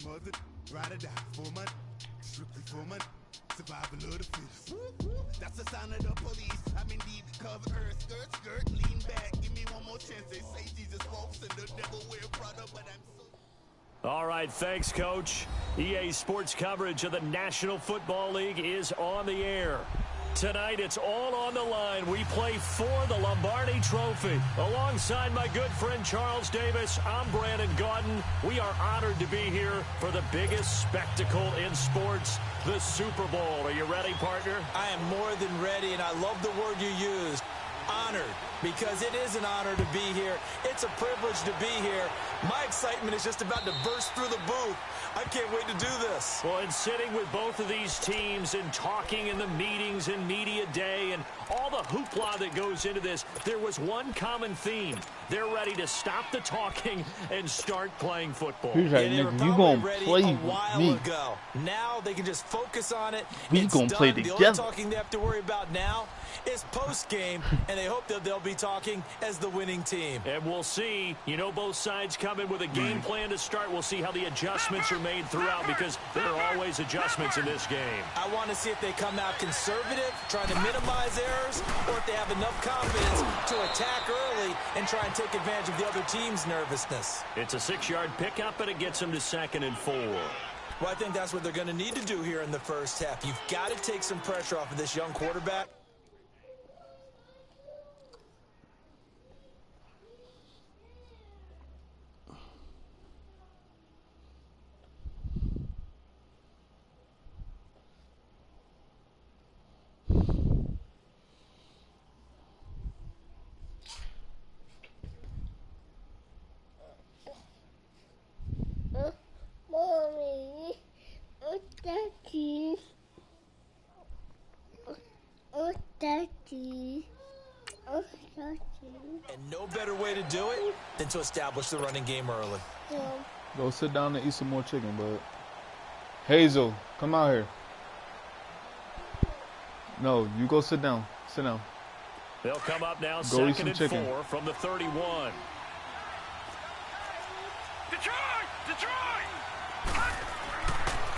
Ride or die for money, strictly for money. Survival of the fittest. That's the sign of the police. I'm indeed cover earth, skirt, lean back. Give me one more chance. They say Jesus walks and the devil wear Prada, but I'm so. All right, thanks, Coach. EA Sports coverage of the National Football League is on the air. Tonight, it's all on the line. We play for the Lombardi Trophy. Alongside my good friend Charles Davis, I'm Brandon Gaudin. We are honored to be here for the biggest spectacle in sports, the Super Bowl. Are you ready, partner? I am more than ready, and I love the word you used. Honored, because it is an honor to be here. It's a privilege to be here. My excitement is just about to burst through the booth. I can't wait to do this. Well, and sitting with both of these teams and talking in the meetings and media day and all the hoopla that goes into this, there was one common theme. They're ready to stop the talking and start playing football. He's like, they were nigga, you gonna ready play a with while me. ago. Now they can just focus on it. We It's gonna done. play The together. only talking they have to worry about now is post-game, and they hope that they'll be talking as the winning team. And we'll see. You know, both sides come in with a game plan to start. We'll see how the adjustments are made throughout, because there are always adjustments in this game. I want to see if they come out conservative, trying to minimize errors, or if they have enough confidence to attack early and try and take advantage of the other team's nervousness. It's a 6-yard pickup, and it gets them to 2nd and 4. Well, I think that's what they're going to need to do here in the first half. You've got to take some pressure off of this young quarterback. Mommy, Daddy, Daddy, Daddy. And no better way to do it than to establish the running game early. Go sit down and eat some more chicken, bud. Hazel, come out here. No, you go sit down. Sit down. They'll come up now, Go eat 2nd some and chicken. 4 from the 31.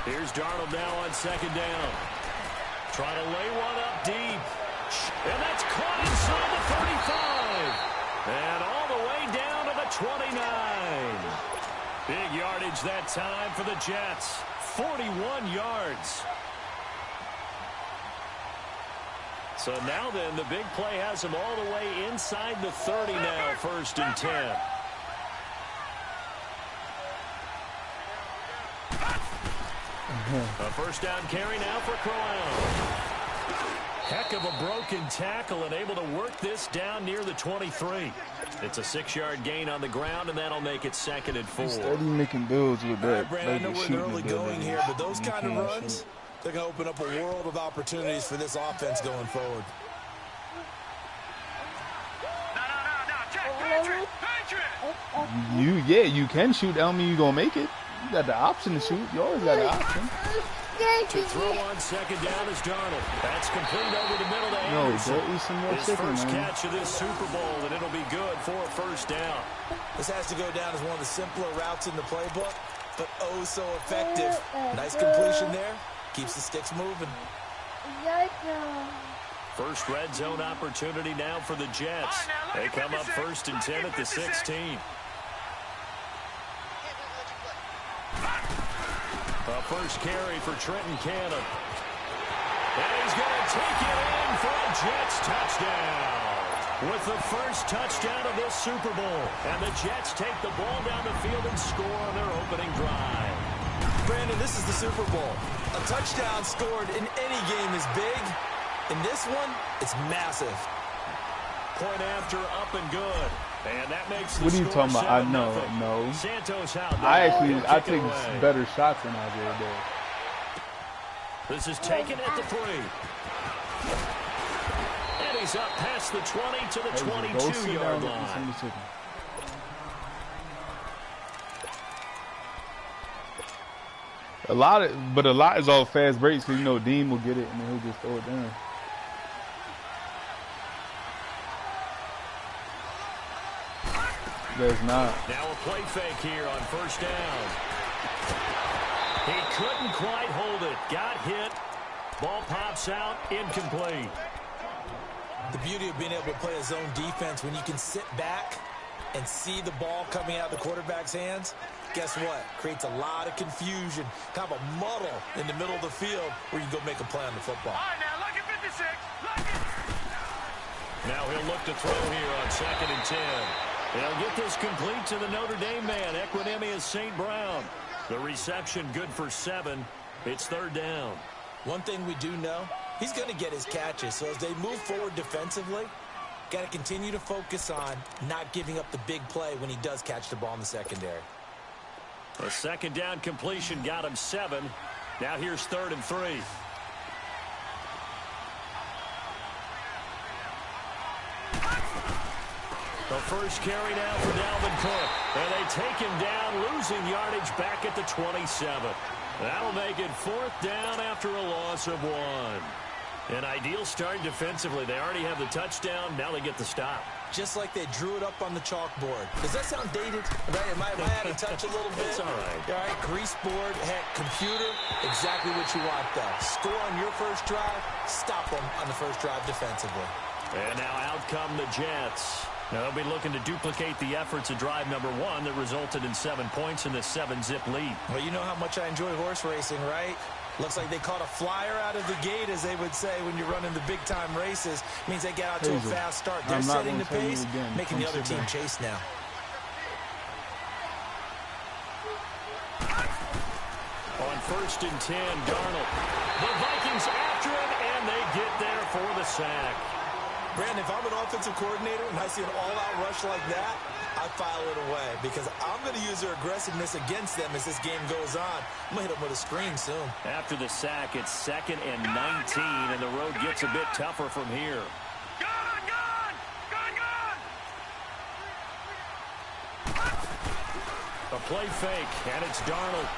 Here's Darnold now on 2nd down. Trying to lay one up deep. And that's caught inside the 35. And all the way down to the 29. Big yardage that time for the Jets. 41 yards. So now then, the big play has them all the way inside the 30 now, 1st and 10. A 1st down carry now for Crown. Heck of a broken tackle and able to work this down near the 23. It's a 6-yard gain on the ground, and that'll make it 2nd and 4. Steady making builds with that. Brandon, I know we're in the early going here, but those kind of runs, they're going to open up a world of opportunities for this offense going forward. You can shoot. I don't mean you're going to make it. You got the option to shoot. You always got the option. To throw on 2nd down is Darnold. That's complete over the middle to Anderson. Go eat some more His chicken, first man. catch of this Super Bowl, and it'll be good for a 1st down. This has to go down as one of the simpler routes in the playbook, but oh so effective. Nice completion there. Keeps the sticks moving. First red zone opportunity now for the Jets. They come up 1st and 10 at the 16. A first carry for Trenton Cannon. And he's going to take it in for a Jets touchdown. With the first touchdown of this Super Bowl. And the Jets take the ball down the field and score on their opening drive. Brandon, this is the Super Bowl. A touchdown scored in any game is big. In this one, it's massive. Point after, up and good. And that makes the What are you score talking about? 7-0. No. Santos out. I take away. better shots than I did there. This is taken at the 3. And he's up past the 20 to the 22-yard line. A lot is all fast breaks because, you know, Dean will get it and then he'll just throw it down. There's not. Now a play fake here on 1st down. couldn't quite hold it. Got hit. Ball pops out, incomplete. The beauty of being able to play a zone defense when you can sit back and see the ball coming out of the quarterback's hands, guess what? Creates a lot of confusion, kind of a muddle in the middle of the field where you can go make a play on the football. All right, now, look at 56. Look at... Now he'll look to throw here on 2nd and 10. They'll get this complete to the Notre Dame man, Equinemius St. Brown. The reception good for 7. It's 3rd down. One thing we do know, he's going to get his catches. So as they move forward defensively, got to continue to focus on not giving up the big play when he does catch the ball in the secondary. A 2nd down completion got him 7. Now here's 3rd and 3. The first carry now for Dalvin Cook. And they take him down, losing yardage back at the 27. That'll make it 4th down after a loss of 1. An ideal start defensively. They already have the touchdown. Now they get the stop. Just like they drew it up on the chalkboard. Does that sound dated? Right? Am I out of touch a little bit? It's all right. All right, grease board, heck, computer, exactly what you want though. Score on your first drive, stop them on the first drive defensively. And now out come the Jets. Now they'll be looking to duplicate the efforts of drive number 1 that resulted in 7 points in the 7-zip lead. Well, you know how much I enjoy horse racing, right? Looks like they caught a flyer out of the gate, as they would say when you're running the big-time races. Means they get out to a fast start. They're setting the pace, making the other team chase now. On 1st and 10, Darnold. The Vikings after him, and they get there for the sack. Brandon, if I'm an offensive coordinator and I see an all-out rush like that, I file it away because I'm going to use their aggressiveness against them as this game goes on. I'm going to hit them with a screen soon. After the sack, it's 2nd and 19, and the road gets a bit tougher from here. Gone! A play fake, and it's Darnold.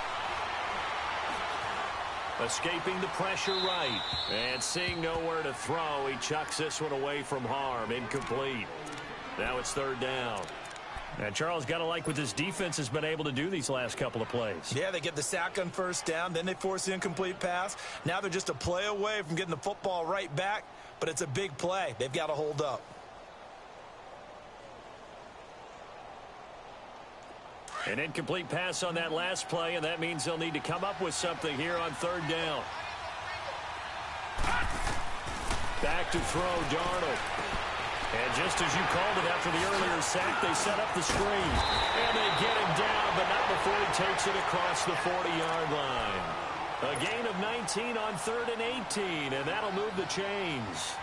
Escaping the pressure right. And seeing nowhere to throw, he chucks this one away from harm. Incomplete. Now it's 3rd down. And Charles, got to like what this defense has been able to do these last couple of plays. Yeah, they get the sack on 1st down, then they force the incomplete pass. Now they're just a play away from getting the football right back, but it's a big play. They've got to hold up. An incomplete pass on that last play, and that means they'll need to come up with something here on 3rd down. Back to throw, Darnold. And just as you called it after the earlier sack, they set up the screen. And they get him down, but not before he takes it across the 40-yard line. A gain of 19 on 3rd and 18, and that'll move the chains.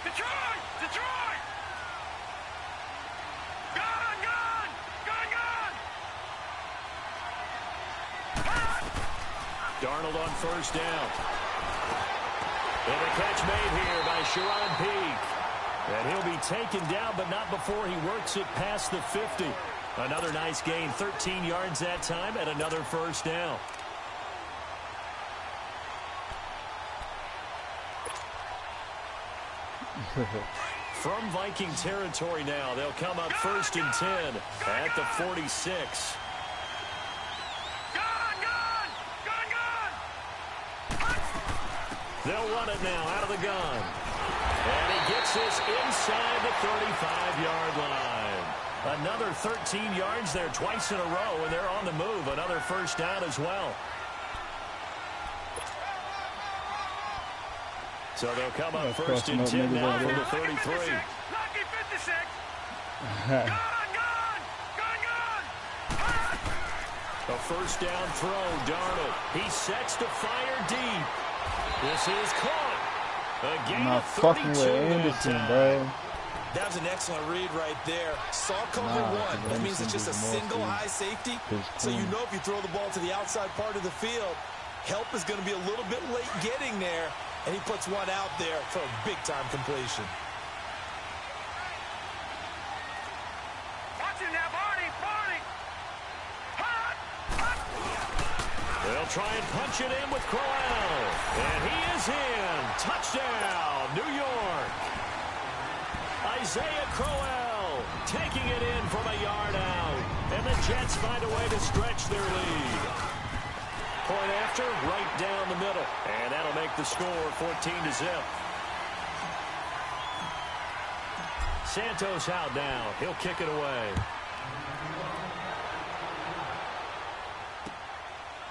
Detroit! Detroit! Gone! Darnold on 1st down. And a catch made here by Sharon Peake. And he'll be taken down, but not before he works it past the 50. Another nice gain, 13 yards that time, and another 1st down. From Viking territory now, they'll come up 1st and 10 at the 46. They'll run it now out of the gun. And he gets this inside the 35-yard line. Another 13 yards there twice in a row, and they're on the move. Another 1st down as well. So they'll come up 1st and 10 now from the 33. Lucky 56. A 1st down throw, Darnold. He sets to fire deep. This is caught. A gain of 32 Anderson, bro. That was an excellent read right there. Saw cover one. That means it's just a single high safety. So you know if you throw the ball to the outside part of the field, help is going to be a little bit late getting there. And he puts one out there for a big-time completion. Watch it now, Barney. They'll try and punch it in with Crowell. And he is in. Touchdown, New York. Isaiah Crowell taking it in from a yard out. And the Jets find a way to stretch their lead. Point after, right down the middle. And that'll make the score 14-0. Santos out now. He'll kick it away.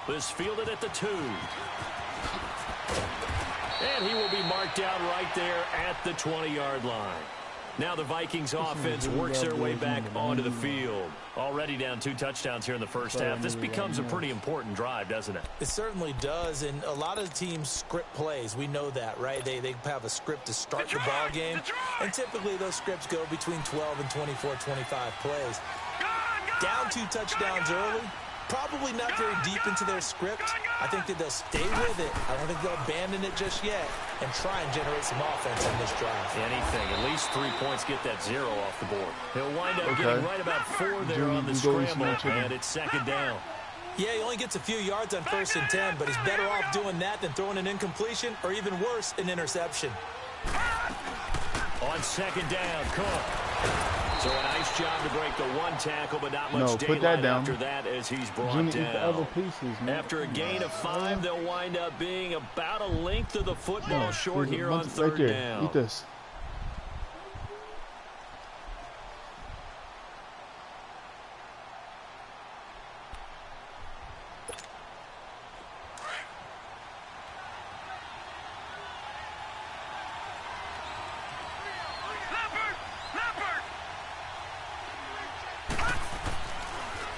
This fielded at the 2. And he will be marked down right there at the 20-yard line. Now the Vikings offense works their way back onto the field. Already down 2 touchdowns here in the first half. This becomes a pretty important drive, doesn't it? It certainly does, and a lot of teams script plays. We know that, right? They have a script to start the ball game, and typically those scripts go between 12 and 24, 25 plays. Down 2 touchdowns early. Probably not very deep into their script. I think that they'll stay with it. I don't think they'll abandon it just yet and try and generate some offense on this drive. Anything. At least 3 points get that 0 off the board. He'll wind up getting right about 4 there on the scramble, and it's 2nd down. Yeah, he only gets a few yards on 1st and 10, but he's better off doing that than throwing an incompletion or even worse, an interception. On 2nd down, Cook. So a nice job to break the 1 tackle, but not much daylight after that as he's brought down. The other pieces, After a gain of 5, they'll wind up being about a length of the football short here on 3rd down. Eat this.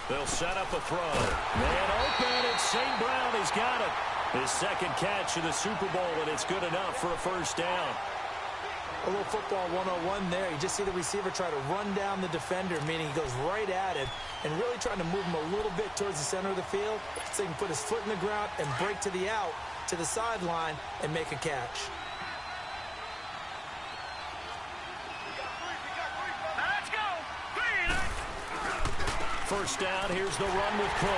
They'll set up a throw. Man open, it's St. Brown. He's got it. His 2nd catch of the Super Bowl, and it's good enough for a 1st down. A little football 101 there. You just see the receiver try to run down the defender, meaning he goes right at it, and really trying to move him a little bit towards the center of the field so he can put his foot in the ground and break to the out, to the sideline, and make a catch. First down, here's the run with Cook.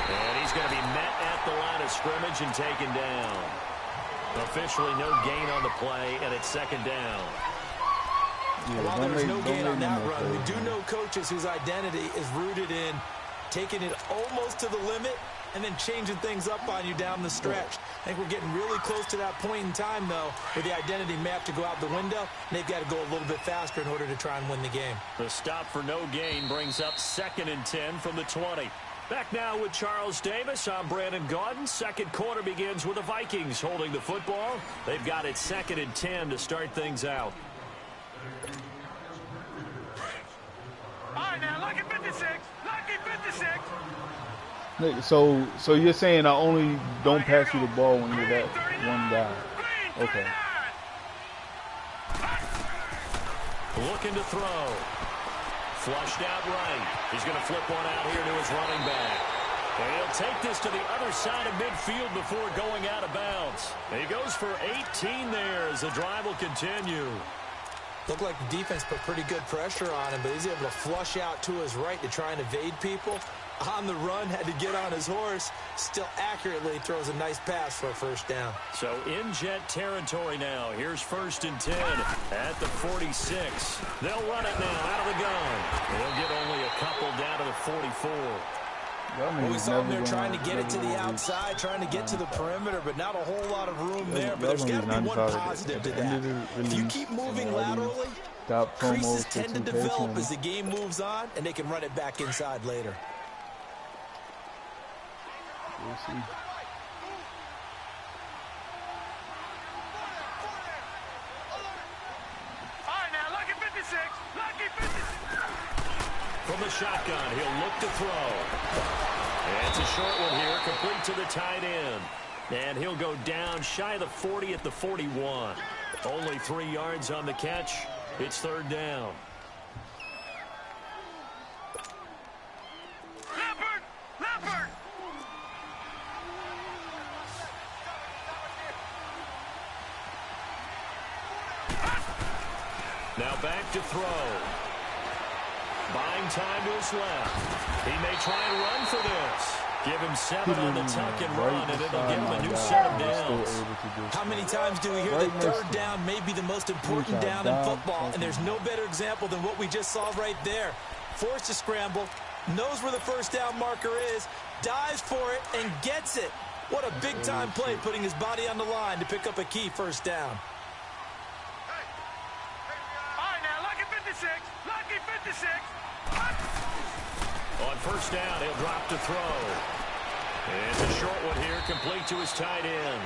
And he's going to be met at the line of scrimmage and taken down. Officially no gain on the play, and it's 2nd down. Yeah, while there was no gain on that run, we do know coaches whose identity is rooted in taking it almost to the limit and then changing things up on you down the stretch. I think we're getting really close to that point in time, though, where the identity may have to go out the window, and they've got to go a little bit faster in order to try and win the game. The stop for no gain brings up 2nd and 10 from the 20. Back now with Charles Davis. I'm Brandon Gaudin. 2nd quarter begins with the Vikings holding the football. They've got it 2nd and 10 to start things out. All right, now, lucky 56. Lucky 56. So you're saying I only don't pass you the ball when you're that one guy. Okay. Looking to throw. Flushed out right. He's going to flip one out here to his running back. And he'll take this to the other side of midfield before going out of bounds. He goes for 18 there as the drive will continue. Looked like the defense put pretty good pressure on him, but he's able to flush out to his right to try and evade people. On the run, had to get on his horse. Still accurately throws a nice pass for a 1st down. So in Jet territory now. Here's 1st and 10 at the 46. They'll run it now out of the gun. They'll get only a couple down to the 44. We saw him there trying to get it to the outside, trying to get to the perimeter, but not a whole lot of room there. But there's got to be one positive to that. If you keep moving laterally, creases tend to develop as the game moves on, and they can run it back inside later. We'll see. All right, now, lucky 56. Lucky 56. From the shotgun, he'll look to throw. And it's a short one here, complete to the tight end. And he'll go down shy of the 40 at the 41. Only 3 yards on the catch. It's 3rd down. Leopard! Now back to throw. Buying time to his left. He may try and run for this. Give him 7 on the tuck and run, and it'll give him a new set of downs. How many times do we hear that third down may be the most important down in football, and there's no better example than what we just saw right there. Forced to scramble, knows where the first down marker is, dives for it, and gets it. What a big-time play, putting his body on the line to pick up a key first down. All right, now, lucky 56. Lucky 56. On first down, he'll drop to throw. It's a short one here, complete to his tight end.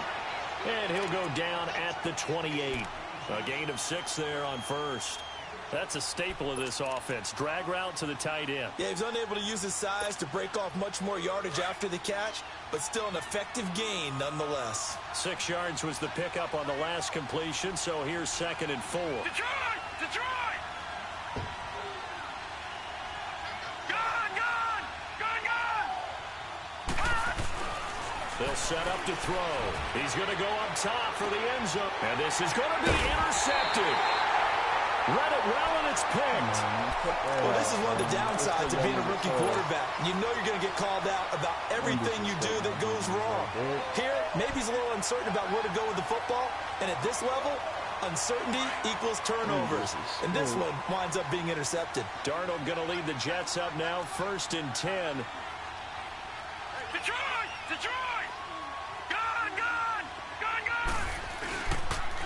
And he'll go down at the 28. A gain of 6 there on first. That's a staple of this offense. Drag route to the tight end. Yeah, he's unable to use his size to break off much more yardage after the catch, but still an effective gain nonetheless. 6 yards was the pickup on the last completion, so here's 2nd and 4. Detroit! Detroit! They'll set up to throw. He's going to go up top for the end zone. And this is going to be intercepted. Read it well, and it's picked. Well, this is one of the downsides of being a rookie quarterback. You know you're going to get called out about everything you do that goes wrong. Here, maybe he's a little uncertain about where to go with the football. And at this level, uncertainty equals turnovers. And this one winds up being intercepted. Darnold going to lead the Jets up now, 1st and 10. Detroit! Detroit! Gone! Gone! Gone! Gone!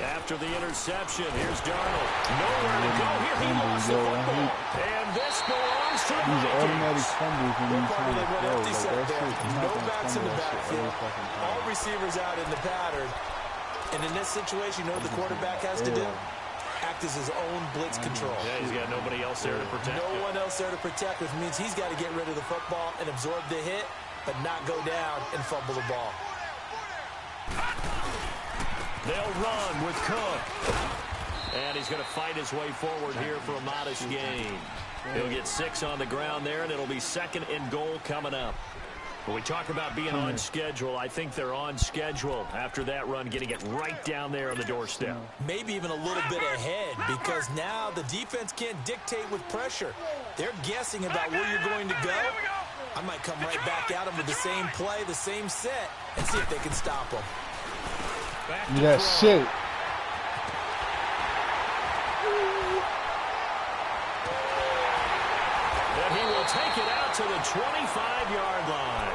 After the interception, here's Darnold. Nowhere to go here. He lost the football. And this belongs to the These Vikings. automatic fumbles when you try to throw. Like, that shit, No backs in the backfield. All receivers out in the pattern. And in this situation, you know what the quarterback has to do? Act as his own blitz control. Yeah, he's got nobody else there to protect him. No one else there to protect, which means he's got to get rid of the football and absorb the hit, but not go down and fumble the ball. They'll run with Cook. And he's going to fight his way forward here for a modest gain. He'll get 6 on the ground there, and it'll be 2nd and goal coming up. When we talk about being on schedule, I think they're on schedule after that run, getting it right down there on the doorstep. Maybe even a little bit ahead, because now the defense can't dictate with pressure. They're guessing about where you're going to go. I might come right back at them with the same play, the same set, and see if they can stop them. That shit. But he will take it out to the 25-yard line.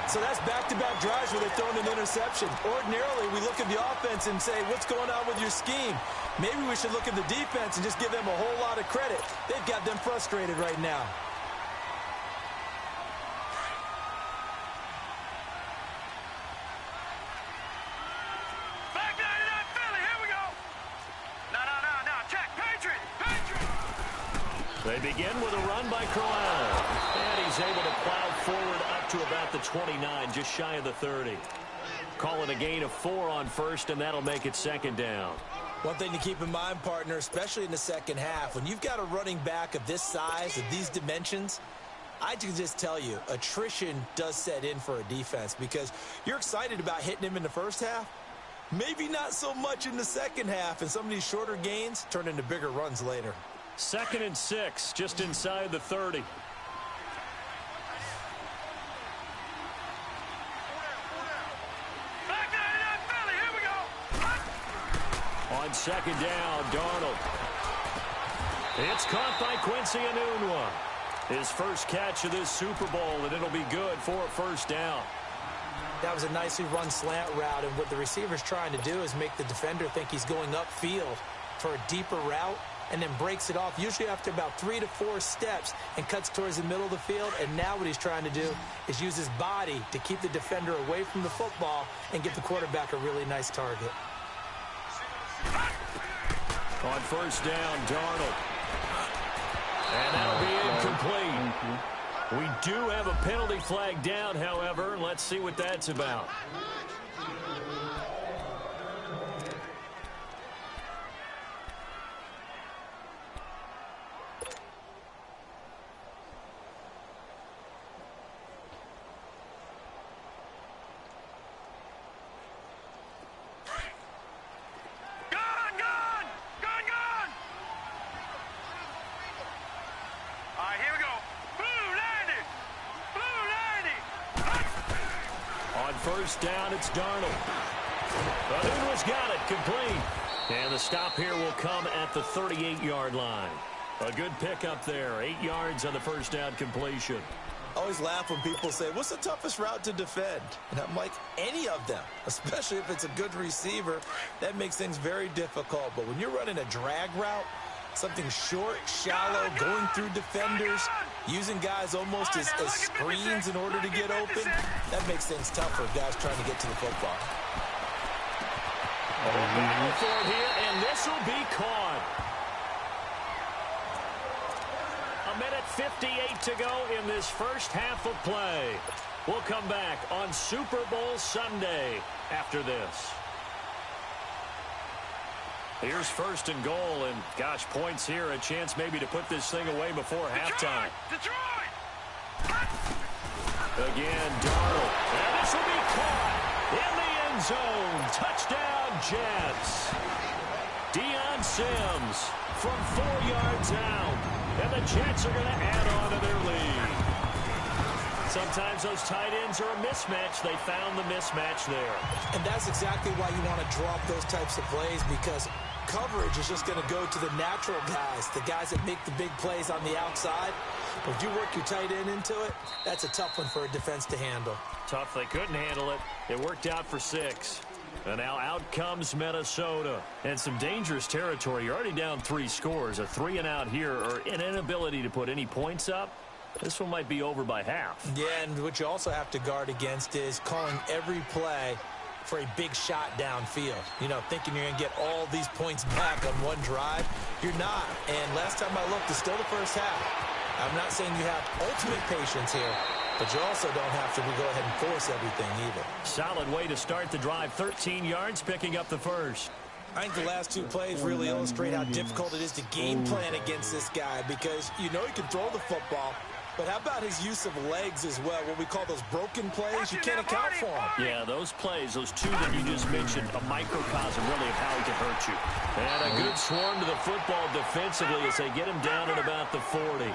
So that's back-to-back drives where they've thrown an interception. Ordinarily, we look at the offense and say, what's going on with your scheme? Maybe we should look at the defense and just give them a whole lot of credit. They've got them frustrated right now. Back 99 Philly, here we go. No. Check, Patriot. They begin with a run by Corral. And he's able to plow forward up to about the 29, just shy of the 30. Call it a gain of 4 on first, and that'll make it 2nd down. One thing to keep in mind, partner, especially in the second half, when you've got a running back of this size, of these dimensions, I can just tell you, attrition does set in for a defense because you're excited about hitting him in the first half. Maybe not so much in the second half, and some of these shorter gains turn into bigger runs later. 2nd and 6, just inside the 30. Back 99 Philly, here we go. On 2nd down, Darnold. It's caught by Quincy Enunwa. His first catch of this Super Bowl, and it'll be good for a 1st down. That was a nicely run slant route, and what the receiver's trying to do is make the defender think he's going upfield for a deeper route, and then breaks it off, usually after about 3 to 4 steps, and cuts towards the middle of the field. And now what he's trying to do is use his body to keep the defender away from the football and give the quarterback a really nice target. On 1st down, Darnold. And that'll be incomplete. We do have a penalty flag down, however. Let's see what that's about. All right, here we go. Blue 90. first down. It's Darnold. Aduna's got it, complete. And the stop here will come at the 38-yard line. A good pickup there, 8 yards on the first down completion. I always laugh when people say, what's the toughest route to defend? And I'm like, any of them, especially if it's a good receiver. That makes things very difficult. But when you're running a drag route, something short, shallow, going through defenders, using guys almost as screens in order to get open, that makes things tough for guys trying to get to the football. Battle for it here, and this will be caught. A minute 58 to go in this first half of play. We'll come back on Super Bowl Sunday after this. Here's first and goal, and gosh, points here, a chance maybe to put this thing away before halftime. Detroit! Again, Darnold, and this will be caught in the end zone. Touchdown, Jets. Deion Sims from 4 yards out, and the Jets are going to add on to their lead. Sometimes those tight ends are a mismatch. They found the mismatch there. And that's exactly why you want to drop those types of plays, because coverage is just going to go to the natural guys, the guys that make the big plays on the outside. But if you work your tight end into it, that's a tough one for a defense to handle. Tough, they couldn't handle it. It worked out for 6. And now out comes Minnesota. And some dangerous territory. You're already down 3 scores. A 3-and-out here, or an inability to put any points up. This one might be over by half. Yeah, and what you also have to guard against is calling every play for a big shot downfield. You know, thinking you're going to get all these points back on one drive. You're not. And last time I looked, it's still the first half. I'm not saying you have ultimate patience here, but you also don't have to go ahead and force everything either. Solid way to start the drive. 13 yards, picking up the first. I think the last 2 plays really illustrate how difficult it is to game plan against this guy, because you know he can throw the football, but how about his use of legs as well? What we call those broken plays, you can't account for them. Yeah, those plays, those 2 that you just mentioned, a microcosm really of how he can hurt you. And a good swarm to the football defensively as they get him down at about the 40.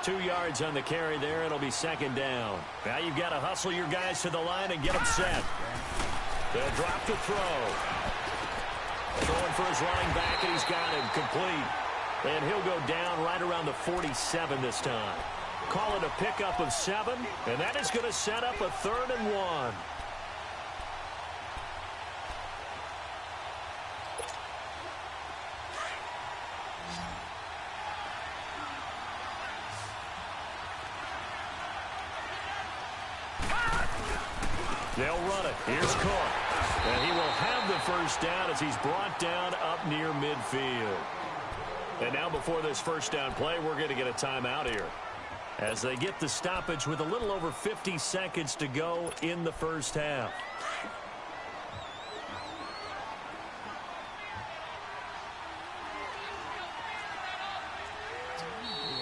2 yards on the carry there. It'll be second down. Now you've got to hustle your guys to the line and get them set. They'll drop the throw. Throwing for his running back, and he's got him complete. And he'll go down right around the 47 this time. Call it a pickup of 7, and that is going to set up a 3rd and 1. They'll run it. Here's Cook. And he will have the first down as he's brought down up near midfield. And now before this first down play, we're going to get a timeout here, as they get the stoppage with a little over 50 seconds to go in the first half.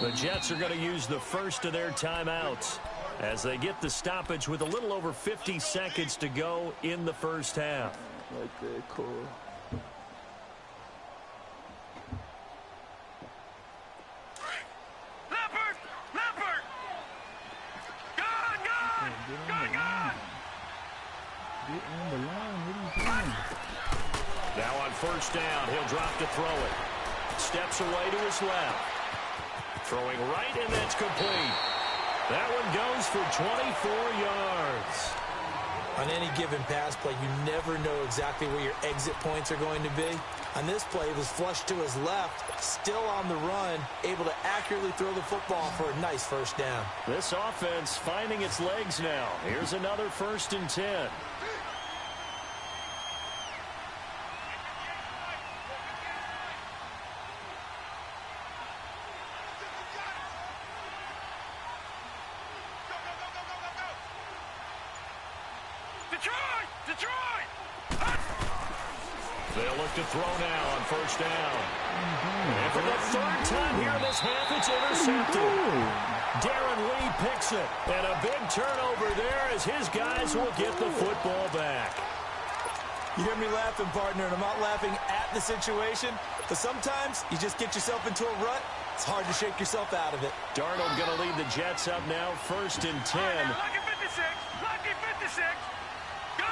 The Jets are going to use the first of their timeouts as they get the stoppage with a little over 50 seconds to go in the first half. Right there, cool. Now on first down, he'll drop to throw it. Steps away to his left. Throwing right, and that's complete. That one goes for 24 yards. On any given pass play, you never know exactly where your exit points are going to be. On this play, it was flushed to his left, still on the run, able to accurately throw the football for a nice first down. This offense finding its legs now. Here's another 1st and 10. Detroit! They'll look to throw now on first down. And for the 3rd time here in this half, it's intercepted. Darren Lee picks it. And a big turnover there as his guys will get the football back. You hear me laughing, partner, and I'm not laughing at the situation, but sometimes you just get yourself into a rut. It's hard to shake yourself out of it. Darnold going to lead the Jets up now, 1st and 10. Lucky 56. Lucky 56. Go!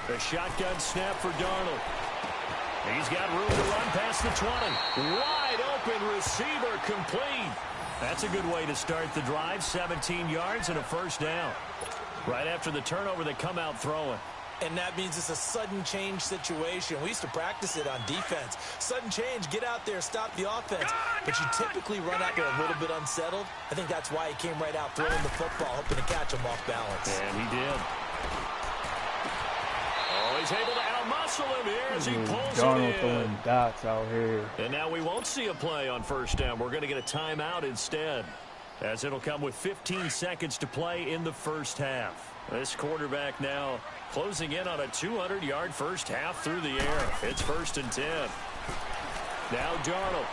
A shotgun snap for Darnold. He's got room to run past the 20. Wide open receiver complete. That's a good way to start the drive. 17 yards and a first down. Right after the turnover, they come out throwing. And that means it's a sudden change situation. We used to practice it on defense. Sudden change, get out there, stop the offense. But you typically run out there a little bit unsettled. I think that's why he came right out throwing the football, hoping to catch him off balance. And he did. Oh, he's able to outmuscle him here as he pulls Darnold it in. throwing dots out here. And now we won't see a play on first down. We're going to get a timeout instead, as it'll come with 15 seconds to play in the first half. This quarterback now closing in on a 200-yard first half through the air. It's 1st and 10. Now Darnold.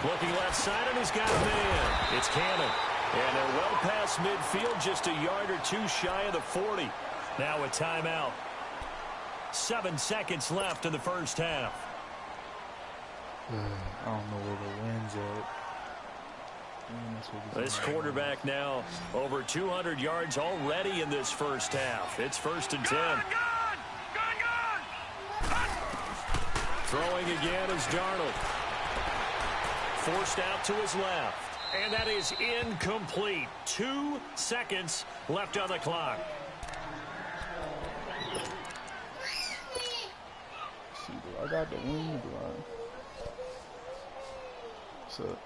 Looking left side, and he's got a man. It's Cannon. And they're well past midfield, just a yard or two shy of the 40. Now a timeout. 7 seconds left in the first half. I don't know where the wind's at. This quarterback now over 200 yards already in this first half. It's 1st and 10. Throwing again is Darnold. Forced out to his left. And that is incomplete. 2 seconds left on the clock. See, do I got the wind? Do I? What's up?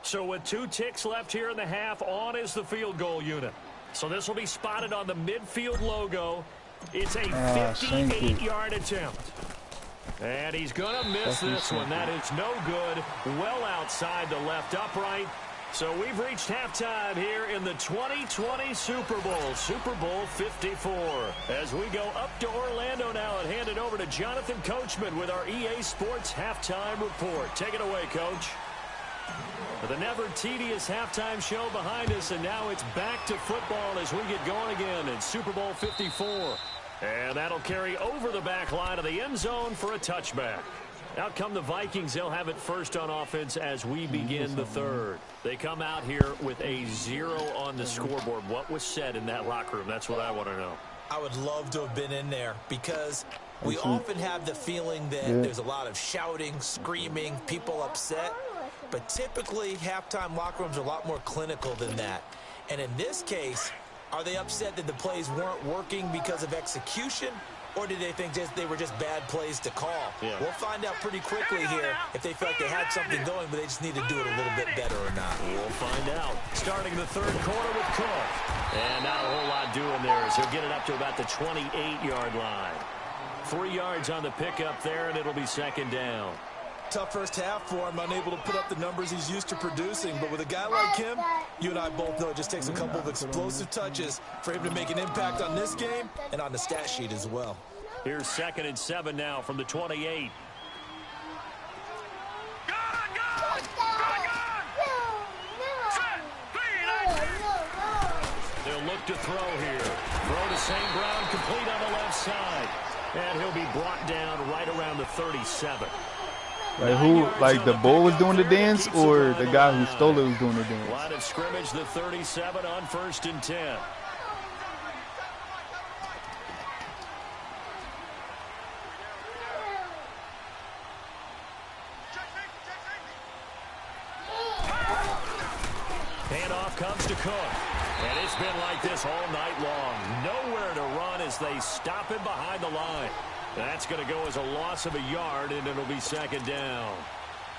So with 2 ticks left here in the half, on is the field goal unit. So this will be spotted on the midfield logo. It's a 58-yard attempt. And he's going to miss this one. That is no good. Well outside the left upright. So we've reached halftime here in the 2020 Super Bowl, Super Bowl 54. As we go up to Orlando now and hand it over to Jonathan Coachman with our EA Sports Halftime Report. Take it away, Coach. The never tedious halftime show behind us, and now it's back to football as we get going again in Super Bowl 54. And that'll carry over the back line of the end zone for a touchback. Out come the Vikings. They'll have it first on offense as we begin the third. They come out here with a 0 on the scoreboard. What was said in that locker room? That's what I want to know. I would love to have been in there because we often have the feeling that there's a lot of shouting, screaming, people upset. But typically, halftime locker rooms are a lot more clinical than that. And in this case, are they upset that the plays weren't working because of execution? Or did they think they were just bad plays to call? Yeah. We'll find out pretty quickly here if they felt like they had something going, but they just need to do it a little bit better or not. We'll find out. Starting the third quarter with Cook. And not a whole lot doing there as he'll get it up to about the 28-yard line. 3 yards on the pickup there, and it'll be 2nd down. Tough first half for him, unable to put up the numbers he's used to producing. But with a guy like him, you and I both know it just takes a couple of explosive touches for him to make an impact on this game and on the stat sheet as well. Here's 2nd and 7 now from the 28. They'll look to throw here. Throw to St. Brown, complete on the left side. And he'll be brought down right around the 37. Like who, like the bull was doing the dance, or the guy who stole it was doing the dance? Line of scrimmage, the 37 on 1st and 10. Handoff comes to Cook. And it's been like this all night long. Nowhere to run as they stop him behind the line. That's going to go as a loss of a yard, and it'll be 2nd down.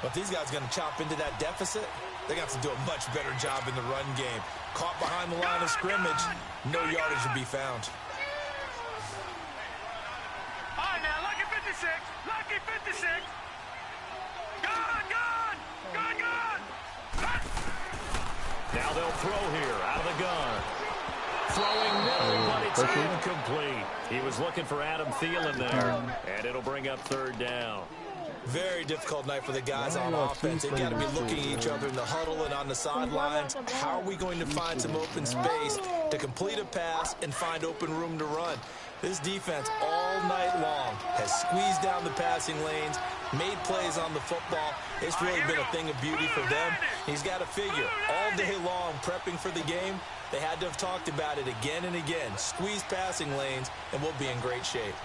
But these guys going to chop into that deficit, they're going to have to do a much better job in the run game. Caught behind the line of scrimmage, no yardage to be found. All right, now, lucky 56. Lucky 56. Gone. Now they'll throw here out of the gun. Throwing middle, but it's incomplete. He was looking for Adam Thielen there, and it'll bring up 3rd down. Very difficult night for the guys on offense. They've got to be looking at each other in the huddle and on the sidelines. How are we going to find some open space to complete a pass and find open room to run? This defense all night long has squeezed down the passing lanes, made plays on the football. It's really been a thing of beauty for them. He's got to figure, all day long prepping for the game, they had to have talked about it again and again. Squeeze passing lanes, and we'll be in great shape.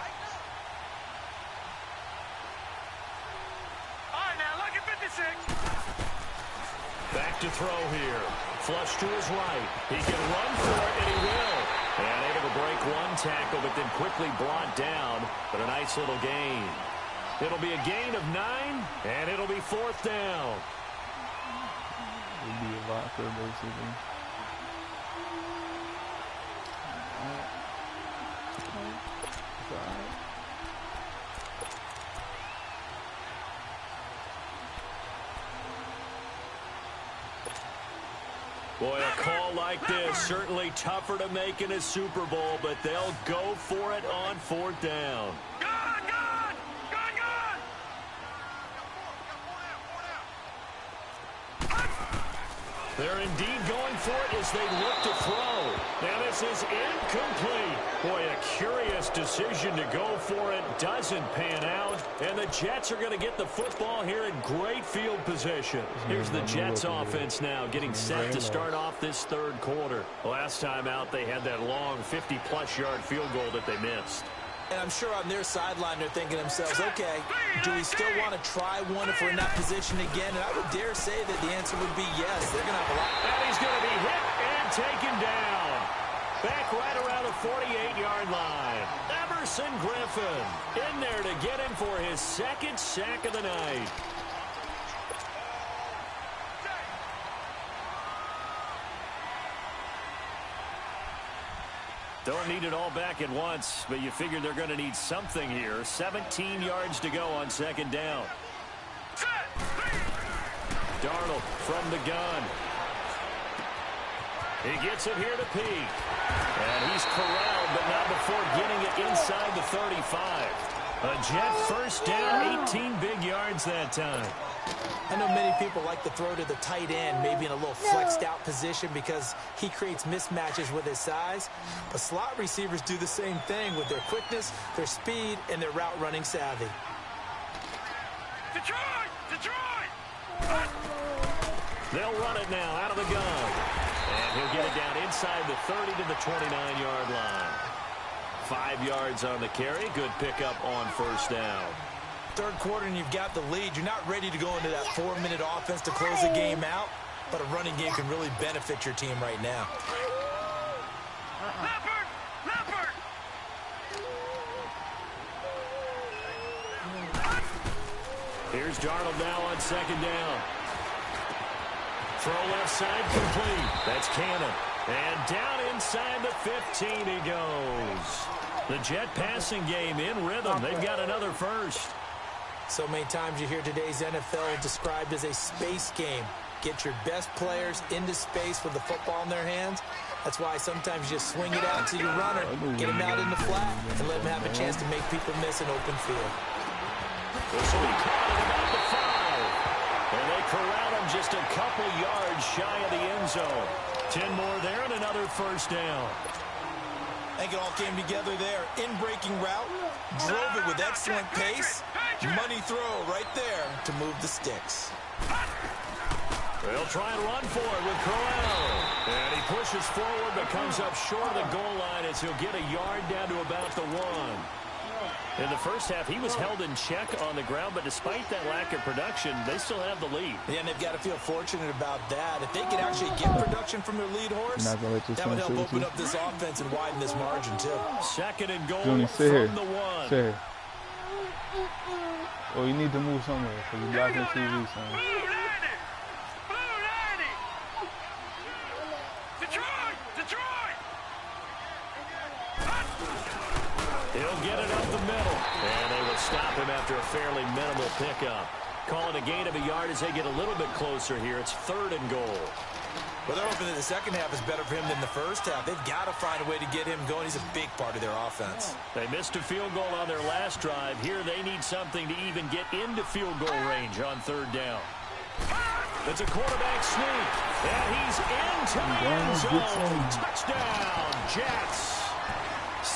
All right, now look at 56. Back to throw here. Flush to his right. He can run for it, and he will. And able to break one tackle, but then quickly brought down. But a nice little gain. It'll be a gain of 9, and it'll be 4th down. It'll be a lot for basically. Boy, a call like this, certainly tougher to make in a Super Bowl, but they'll go for it on 4th down. Gone, gone, gone, gone. They're indeed going for it as they look to throw. Now this is incomplete. Boy, a curious decision to go for it. Doesn't pan out. And the Jets are going to get the football here in great field position. Here's the Jets offense now getting set to start off this 3rd quarter. Last time out, they had that long 50-plus yard field goal that they missed. And I'm sure on their sideline they're thinking to themselves, okay, do we still want to try one if we're in that position again? And I would dare say that the answer would be yes. They're going to have a lot. And he's going to be hit and taken down. Back right around the 48-yard line. Emerson Griffin in there to get him for his 2nd sack of the night. Don't need it all back at once, but you figure they're going to need something here. 17 yards to go on 2nd down. Darnold from the gun. He gets it here to Peak. And he's corralled, but not before getting it inside the 35. A Jet 1st down, 18 big yards that time. I know many people like to throw to the tight end, maybe in a little flexed out position because he creates mismatches with his size. But slot receivers do the same thing with their quickness, their speed, and their route running savvy. Detroit! Detroit! They'll run it now out of the gun. And he'll get it down inside the 30 to the 29-yard line. 5 yards on the carry. Good pickup on 1st down. 3rd quarter and you've got the lead. You're not ready to go into that 4-minute offense to close the game out, but a running game can really benefit your team right now. Leopard! Leopard! Here's Darnold now on 2nd down. Throw left side complete. That's Cannon. And down inside the 15 he goes. The Jet passing game in rhythm. They've got another 1st. So many times you hear today's NFL described as a space game. Get your best players into space with the football in their hands. That's why sometimes you just swing it out to your runner, get him out in the flat, and let him have a chance to make people miss an open field. This will be caught at about the 5. And they corral him just a couple yards shy of the end zone. 10 more there and another 1st down. I think it all came together there. In-breaking route, drove it with excellent pace. Money throw right there to move the sticks. They'll try and run for it with Corral. And he pushes forward but comes up short of the goal line as he'll get a yard down to about the 1. In the 1st half, he was held in check on the ground, but despite that lack of production, they still have the lead. Yeah, and they've got to feel fortunate about that. If they can actually get production from their lead horse, that would help open up this offense and widen this margin, too. 2nd and goal Junior, from the 1. Sit here. Oh, you need to move somewhere because you're blocking the TV, son. Blue 90! Blue 90! Detroit! Detroit! He'll get it up the middle. And they will stop him after a fairly minimal pickup. Call it a gain of a yard as they get a little bit closer here. It's 3rd and goal. Well, they're hoping that the 2nd half is better for him than the 1st half. They've got to find a way to get him going. He's a big part of their offense. They missed a field goal on their last drive. Here they need something to even get into field goal range on 3rd down. It's a quarterback sneak. And he's into the end zone. Touchdown, Jets.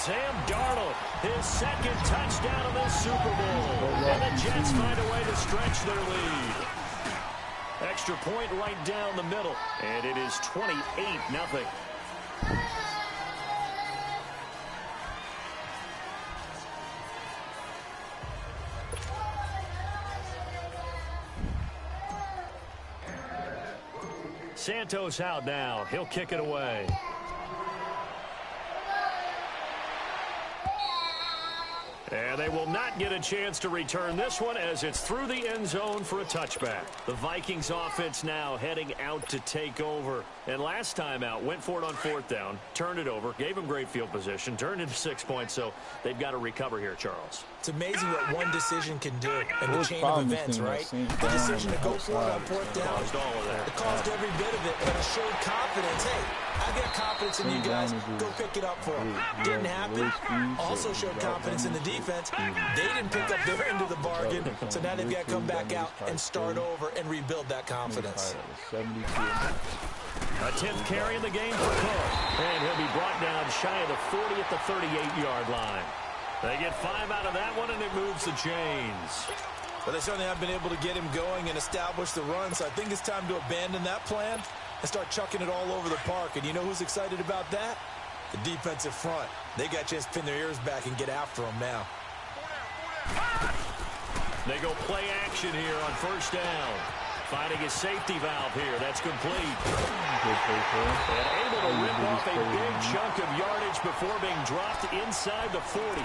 Sam Darnold, his second touchdown of this Super Bowl. And the Jets find a way to stretch their lead. Extra point right down the middle. And it is 28-0. Santos out now. He'll kick it away. And they will not get a chance to return this one as it's through the end zone for a touchback. The Vikings offense now heading out to take over. And last time out, went for it on 4th down, turned it over, gave them great field position, turned into 6 points, so they've got to recover here, Charles. It's amazing what one decision can do in the chain of events, right? The decision to go for it on 4th down, Caused all of that. it caused every bit of it, but it showed confidence. Hey, I got confidence in you guys. Go pick it up for them. Didn't happen. Also showed confidence in the defense. They didn't pick up their end of the bargain, so now they've got to come back out and start over and rebuild that confidence. A 10th carry in the game for Cook. And he'll be brought down shy of the 40 at the 38-yard line. They get 5 out of that one, and it moves the chains. But they certainly have been able to get him going and establish the run, so I think it's time to abandon that plan and start chucking it all over the park. And you know who's excited about that? The defensive front. They got a chance to pin their ears back and get after him now. They go play action here on 1st down. Finding his safety valve here. That's complete. And able to rip off a big chunk of yardage before being dropped inside the 40.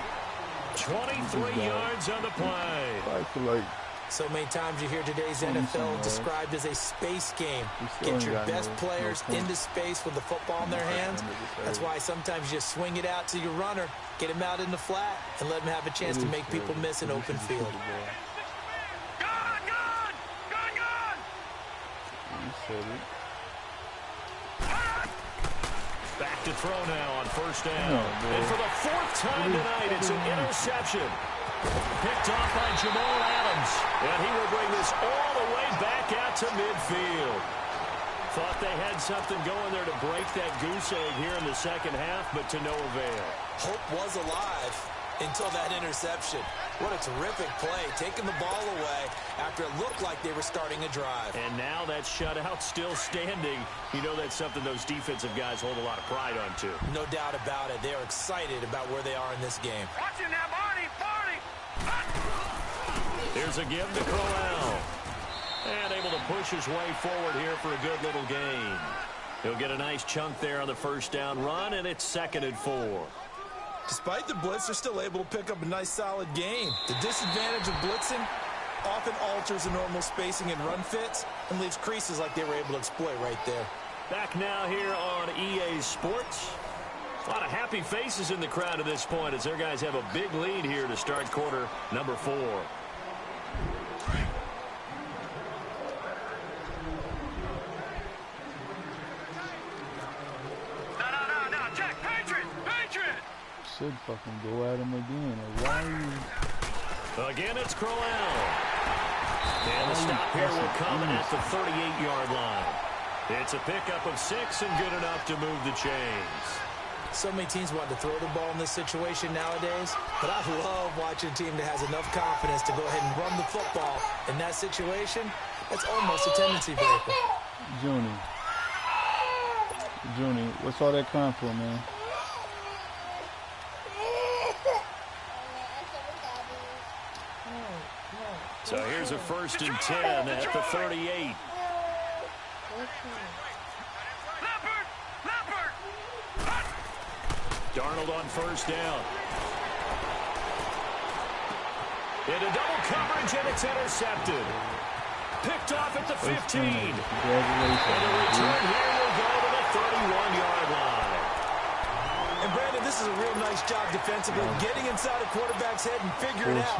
23 yards on the play. So many times you hear today's NFL described as a space game. Get your best players into space with the football in their hands. That's why sometimes you swing it out to your runner, get him out in the flat, and let him have a chance to make people miss an open field. Back to throw now on 1st down. And for the 4th time tonight, it's an interception. Picked off by Jamal Adams. And he will bring this all the way back out to midfield. Thought they had something going there to break that goose egg here in the second half, but to no avail. Hope was alive until that interception. What a terrific play, taking the ball away after it looked like they were starting a drive. And now that shutout still standing. You know that's something those defensive guys hold a lot of pride on, too. No doubt about it. They're excited about where they are in this game. Watch him now, Barney. Here's a give to Crowell. And able to push his way forward here for a good little gain. He'll get a nice chunk there on the 1st down run, and it's 2nd and 4. Despite the blitz, they're still able to pick up a nice solid gain. The disadvantage of blitzing often alters the normal spacing and run fits and leaves creases like they were able to exploit right there. Back now here on EA Sports. A lot of happy faces in the crowd at this point as their guys have a big lead here to start quarter number 4. No, Jack, Patriot! Should fucking go at him again. Like, why are you... Again, it's Crowell. And the stop here will come at the 38-yard line. It's a pickup of 6 and good enough to move the chains. So many teams want to throw the ball in this situation nowadays, but I love watching a team that has enough confidence to go ahead and run the football. In that situation, it's almost a tendency breaker. Junie, what's all that crying for, man? So here's a 1st and 10 at the 38. Darnold on 1st down. Into double coverage, and it's intercepted. Picked off at the 15. And the return here will go to the 31-yard line. And Brandon, this is a real nice job defensively, getting inside a quarterback's head and figuring out,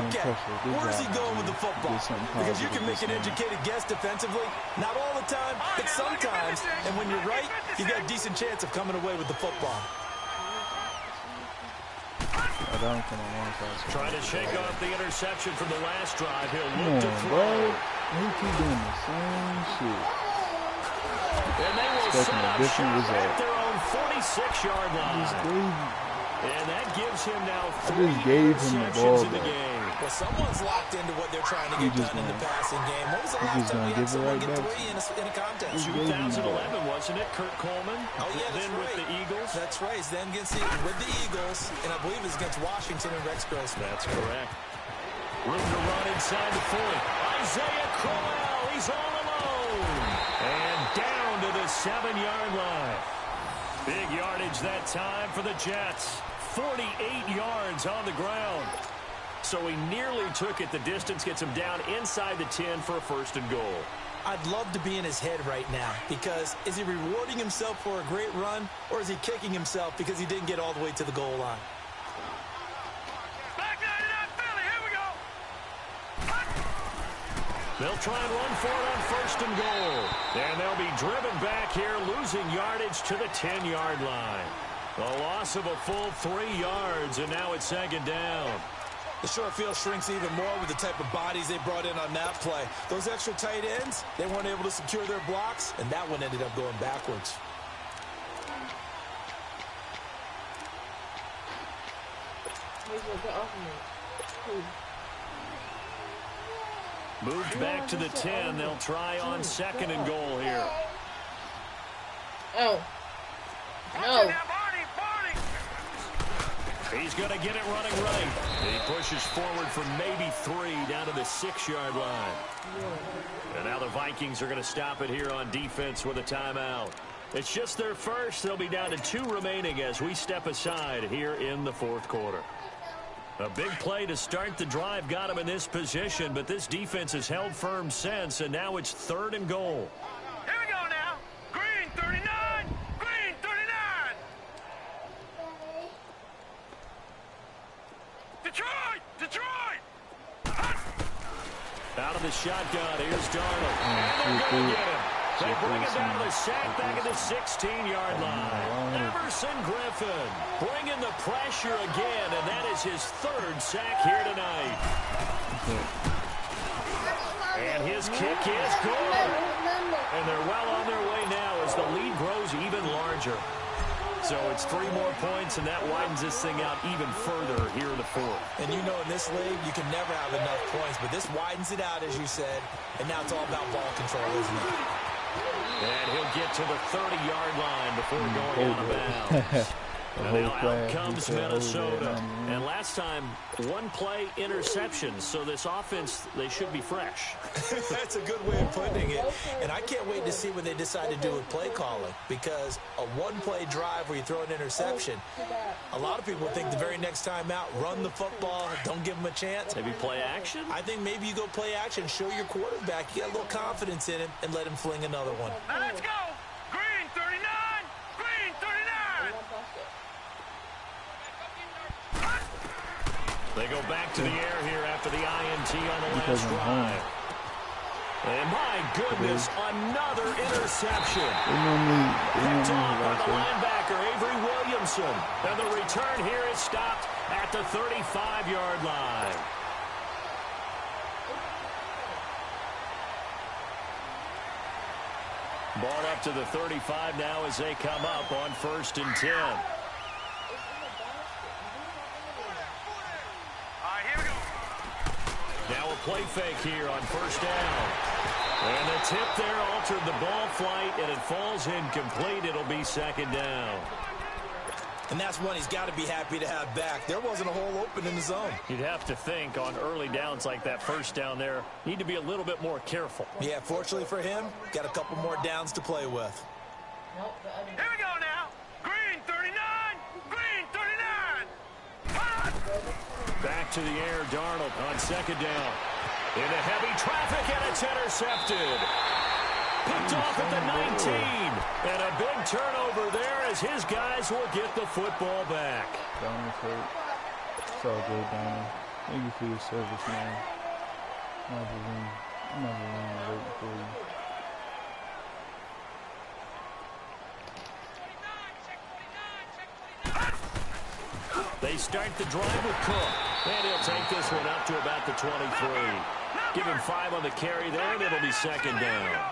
okay, where's he going with the football? Because you can make an educated guess defensively, not all the time, but sometimes. And when you're right, you got a decent chance of coming away with the football. Trying to shake off the interception from the last drive. He'll look to throw. He keep doing the same shit. And they will set up shop at their own 46-yard line. And that gives him now I 3 just gave him the interceptions ball in the back. game. Well, someone's locked into what they're trying to get done in the passing game. When was the last time we had someone get 3 in a contest? 2011, wasn't it, Kurt Coleman? Oh, yeah, that's then right. with the Eagles. That's right. He's then with the Eagles, and I believe it's against Washington and Rex Grossman. That's correct. Room to run inside the 40. Isaiah Crowell, he's all alone. And down to the 7-yard line. Big yardage that time for the Jets. 48 yards on the ground. So he nearly took it the distance, gets him down inside the 10 for a 1st and goal. I'd love to be in his head right now because is he rewarding himself for a great run or is he kicking himself because he didn't get all the way to the goal line? Back 99 Philly, here we go. They'll try and run for it on 1st and goal. And they'll be driven back here, losing yardage to the 10-yard line. A loss of a full 3 yards, and now it's 2nd down. The short field shrinks even more with the type of bodies they brought in on that play. Those extra tight ends, they weren't able to secure their blocks, and that one ended up going backwards. Moved back to the 10. They'll try on 2nd and goal here. Oh. Watch No. it now, Barney, Barney. He's going to get it running right. He pushes forward for maybe 3 down to the 6-yard line. And now the Vikings are going to stop it here on defense with a timeout. It's just their first. They'll be down to 2 remaining as we step aside here in the 4th quarter. A big play to start the drive got him in this position, but this defense has held firm since, and now it's 3rd and goal. Here we go now. Green 39. Green 39. Detroit. Detroit. Out of the shotgun, here's Darnold. And they're going to get him. They bring him down to the sack back at the 16-yard line. Everson Griffin bringing the pressure again, and that is his 3rd sack here tonight. And his kick is good. And they're well on their way now as the lead grows even larger. So it's 3 more points, and that widens this thing out even further here in the 4th. And you know in this league, you can never have enough points, but this widens it out, as you said, and now it's all about ball control, isn't it? And he'll get to the 30-yard line before going out of bounds. And now out comes Minnesota. And last time, 1 play interception. So this offense, they should be fresh. That's a good way of putting it. And I can't wait to see what they decide to do with play calling. Because a 1-play drive where you throw an interception, a lot of people think the very next time out, run the football, don't give them a chance. Maybe play action? I think maybe you go play action, show your quarterback, you got a little confidence in him, and let him fling another one. Now let's go. Green 39. Green 39. They go back to the air here after the INT on the last drive. And my goodness, another interception. Picked off by the linebacker, Avery Williamson. And the return here is stopped at the 35-yard line. Ball up to the 35 now as they come up on 1st and 10. Now a play fake here on 1st down. And the tip there altered the ball flight, and it falls incomplete. It'll be 2nd down. And that's one he's got to be happy to have back. There wasn't a hole open in the zone. You'd have to think on early downs like that 1st down there, need to be a little bit more careful. Yeah, fortunately for him, got a couple more downs to play with. Here we go now. Green 39. Green 39. Back to the air, Darnold on 2nd down. Into heavy traffic, and it's intercepted. Picked off at the 19. And a big turnover there as his guys will get the football back. Donald's hurt. It's all good, Donald. Thank you for your service, man. I'm not even waiting for you. They start the drive with Cook. And he'll take this one up to about the 23. Give him 5 on the carry there, and it'll be 2nd down.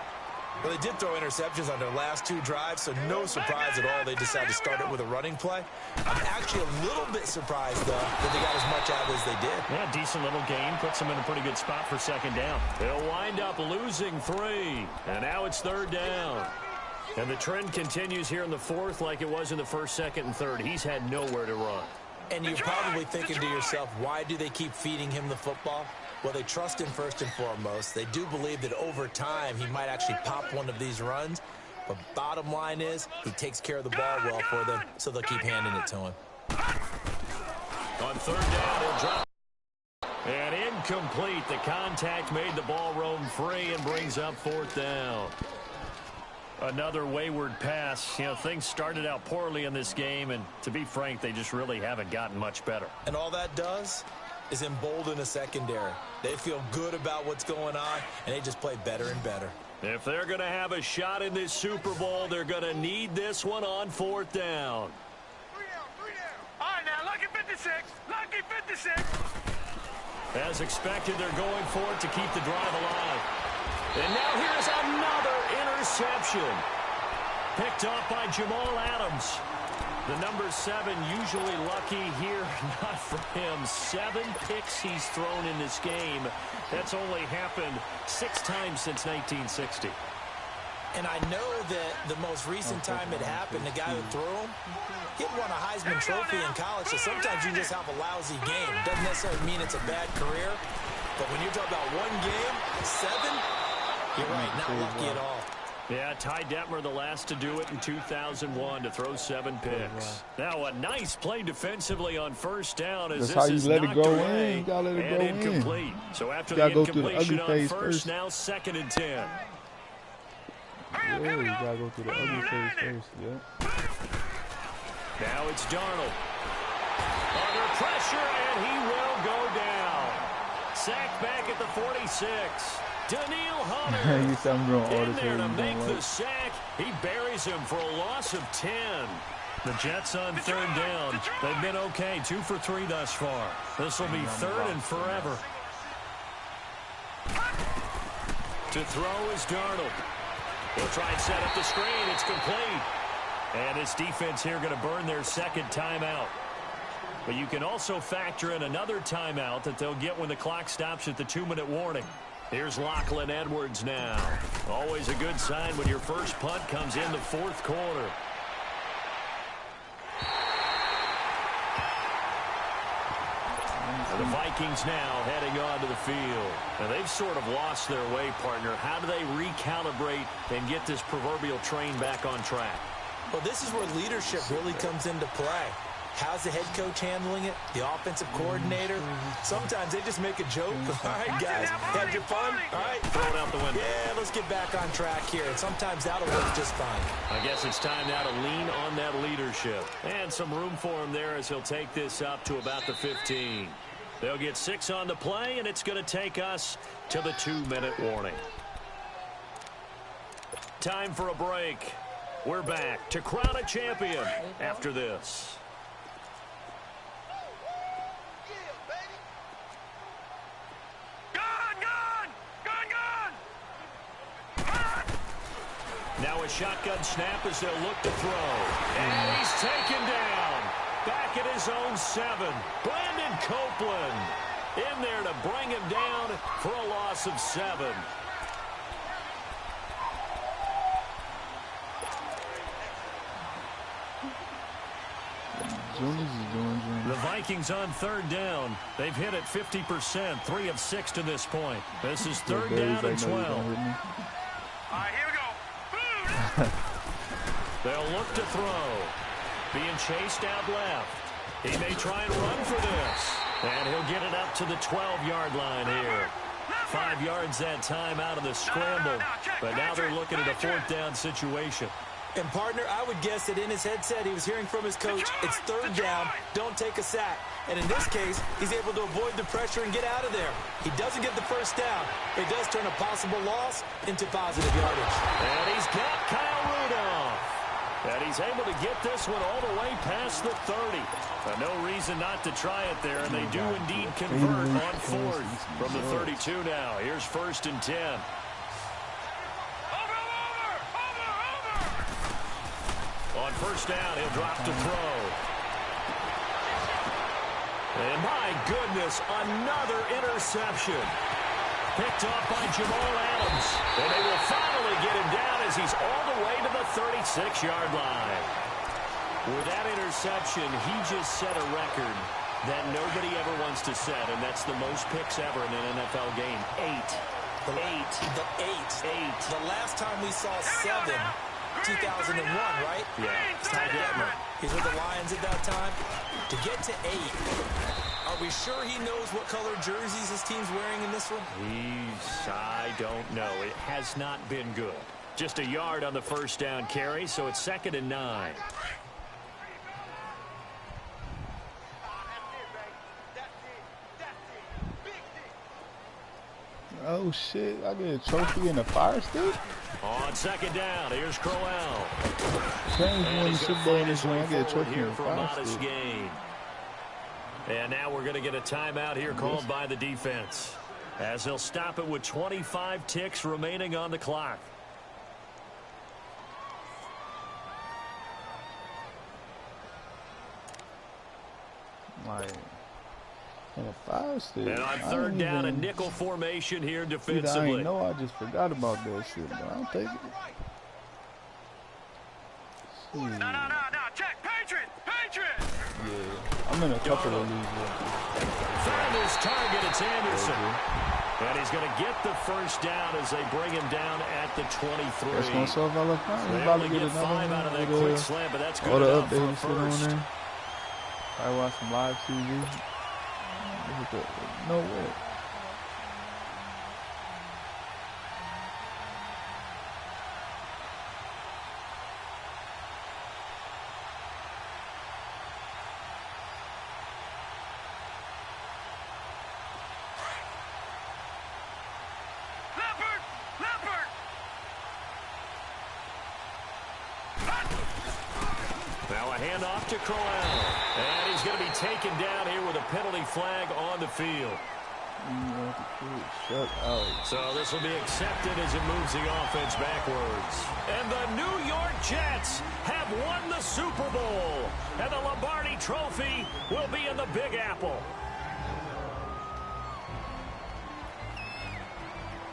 Well, they did throw interceptions on their last 2 drives, so no surprise at all they decided to start it with a running play. I'm actually a little bit surprised, though, that they got as much out as they did. Yeah, decent little gain. Puts them in a pretty good spot for second down. They'll wind up losing 3, and now it's third down. And the trend continues here in the fourth like it was in the first, second, and third. He's had nowhere to run. And you're probably thinking to yourself, why do they keep feeding him the football? Well, they trust him first and foremost. They do believe that over time he might actually pop one of these runs. But bottom line is he takes care of the ball well for them, so they'll keep handing it to him. On third down, he'll drop. And incomplete. The contact made the ball roam free and brings up fourth down. Another wayward pass. You know, things started out poorly in this game, and to be frank, they just really haven't gotten much better. And all that does is embolden a secondary. They feel good about what's going on, and they just play better and better. If they're going to have a shot in this Super Bowl, they're going to need this one on fourth down. 3 down. All right, now, lucky 56. Lucky 56. As expected, they're going for it to keep the drive alive. And now here's another interception. Picked off by Jamal Adams. The number 7 usually lucky here. Not for him. 7 picks he's thrown in this game. That's only happened 6 times since 1960. And I know that the most recent time it happened, the guy who threw him, he won a Heisman Trophy in college, so sometimes you just have a lousy game. Doesn't necessarily mean it's a bad career, but when you're talking about one game, 7, you're right, not lucky at all. Yeah, Ty Detmer, the last to do it in 2001, to throw 7 picks. Now a nice play defensively on first down as this is knocked away and incomplete. So after the incompletion on first, now 2nd and 10. Yeah, you gotta go through the ugly phase first, yeah. Now it's Darnold. Under pressure, and he will go down. Sacked back at the 46. Daniil Hunter in there to make the sack. He buries him for a loss of 10. The Jets on third down. They've been okay, 2 for 3 thus far. This will be 3rd and forever. To throw is Darnold. He'll try and set up the screen. It's complete. And this defense here going to burn their 2nd timeout. But you can also factor in another timeout that they'll get when the clock stops at the 2-minute warning. Here's Lachlan Edwards now. Always a good sign when your first punt comes in the 4th quarter. The Vikings now heading onto the field. And they've sort of lost their way, partner. How do they recalibrate and get this proverbial train back on track? Well, this is where leadership really comes into play. How's the head coach handling it? The offensive coordinator? Sometimes they just make a joke. All right, guys, had your fun? All right, throw it out the window. Yeah, let's get back on track here. And sometimes that'll work just fine. I guess it's time now to lean on that leadership. And some room for him there as he'll take this up to about the 15. They'll get 6 on the play, and it's going to take us to the 2-minute warning. Time for a break. We're back to crown a champion after this. Now a shotgun snap as they'll look to throw. And he's taken down. Back at his own 7. Brandon Copeland in there to bring him down for a loss of 7. The Vikings on third down. They've hit it 50%, 3 of 6 to this point. This is 3rd down and 12. All right, here we go. They'll look to throw. Being chased out left. He may try and run for this. And he'll get it up to the 12-yard line here. 5 yards that time out of the scramble. But now they're looking at a 4th down situation. And, partner, I would guess that in his headset he was hearing from his coach, it's 3rd down, don't take a sack. And in this case, he's able to avoid the pressure and get out of there. He doesn't get the first down. It does turn a possible loss into positive yardage. And he's got Kyle Rudolph. And he's able to get this one all the way past the 30. No reason not to try it there, and they do indeed convert on 4th from the 32 now. Here's 1st and 10. On first down, he'll drop to throw. And my goodness, another interception. Picked off by Jamal Adams. And they will finally get him down as he's all the way to the 36-yard line. With that interception, he just set a record that nobody ever wants to set, and that's the most picks ever in an NFL game. 8. The last time we saw 7, 2001, right? Yeah. Ty Detmer. He's with the Lions at that time. To get to 8, are we sure he knows what color jerseys his team's wearing in this one? I don't know. It has not been good. Just a yard on the first down carry, so it's 2nd and 9. Oh, shit. I get a trophy and a fire stick? On 2nd down, here's Crowell. James won the Super Bowl in this one. I get a trophy here and a for a fire modest stick. gain. And now we're going to get a timeout here called by the defense, as they'll stop it with 25 ticks remaining on the clock. Like, and a fire stick. And on 3rd down, a nickel formation here I defensively. ain't know. I just forgot about that shit, but I'll take it. No, check. Patriot. Yeah, I'm in a couple of leagues. Found his target, it's Anderson. And he's going to get the first down as they bring him down at the 23. That's myself. I look fine. So He's they about to only get get another 5 one out of that with, quick slam, but that's good all the enough for a updates shit on first. there. I watch some live TV. Look at that. No way. Leopard. Now a handoff to Crowell. And he's going to be taken down here with a penalty flag on the field. Shut out. So this will be accepted as it moves the offense backwards. And the New York Jets have won the Super Bowl. And the Lombardi Trophy will be in the Big Apple.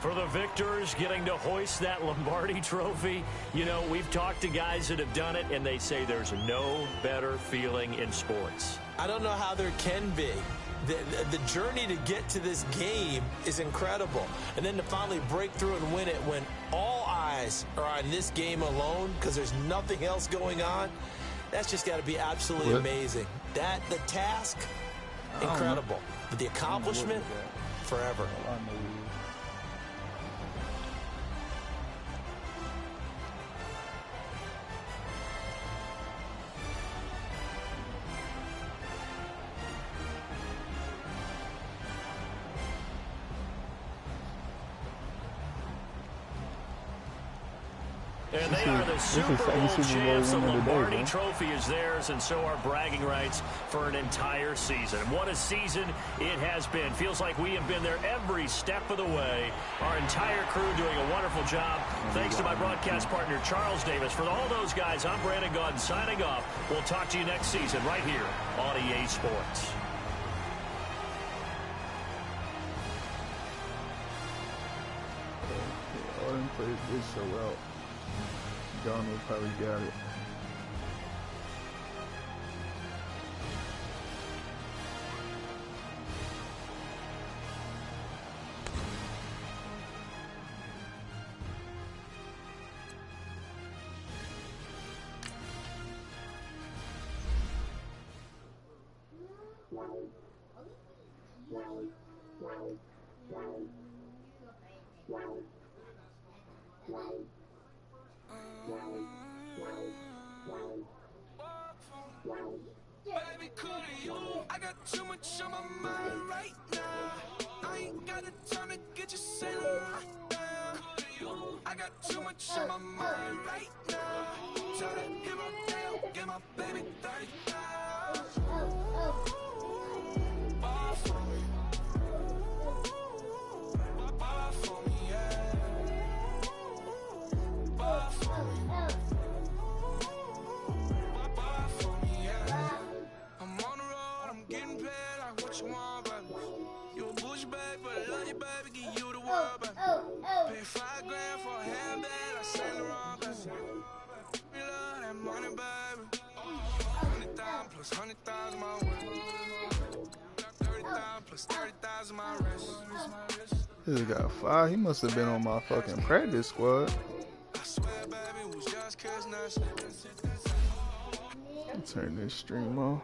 For the victors getting to hoist that Lombardi Trophy, you know, we've talked to guys that have done it, and they say there's no better feeling in sports. I don't know how there can be. The journey to get to this game is incredible. And then to finally break through and win it when all eyes are on this game alone because there's nothing else going on, that's just got to be absolutely amazing. The task, incredible. But the accomplishment, forever. And they are the Super Bowl champs. The Lombardi Trophy is theirs, and so are bragging rights for an entire season. What a season it has been. Feels like we have been there every step of the way. Our entire crew doing a wonderful job. Thanks to my broadcast partner, Charles Davis. For all those guys, I'm Brandon Gaudin signing off. We'll talk to you next season right here on EA Sports. Orton played this so well. Donald probably got it. Baby, could you? I got too much on my mind right now. I ain't got the time to get you sailing right down. I got too much on my mind right now. Tell that hit my tail, get my baby 30,000. Bar for me. Bar for me, yeah. Bar for me. what you want, baby. You a bougie, baby, but I love you, baby. Give you the world, baby. Pay $5 grand for a handbag, I Saint Laurent, baby. We love that money, baby. 100,000 plus 100,000 my way. 30,000 plus 30,000 my wrist. This got 5. He must have been on my fucking practice squad. I swear, baby, it was just 'cause nothing. Turn this stream on.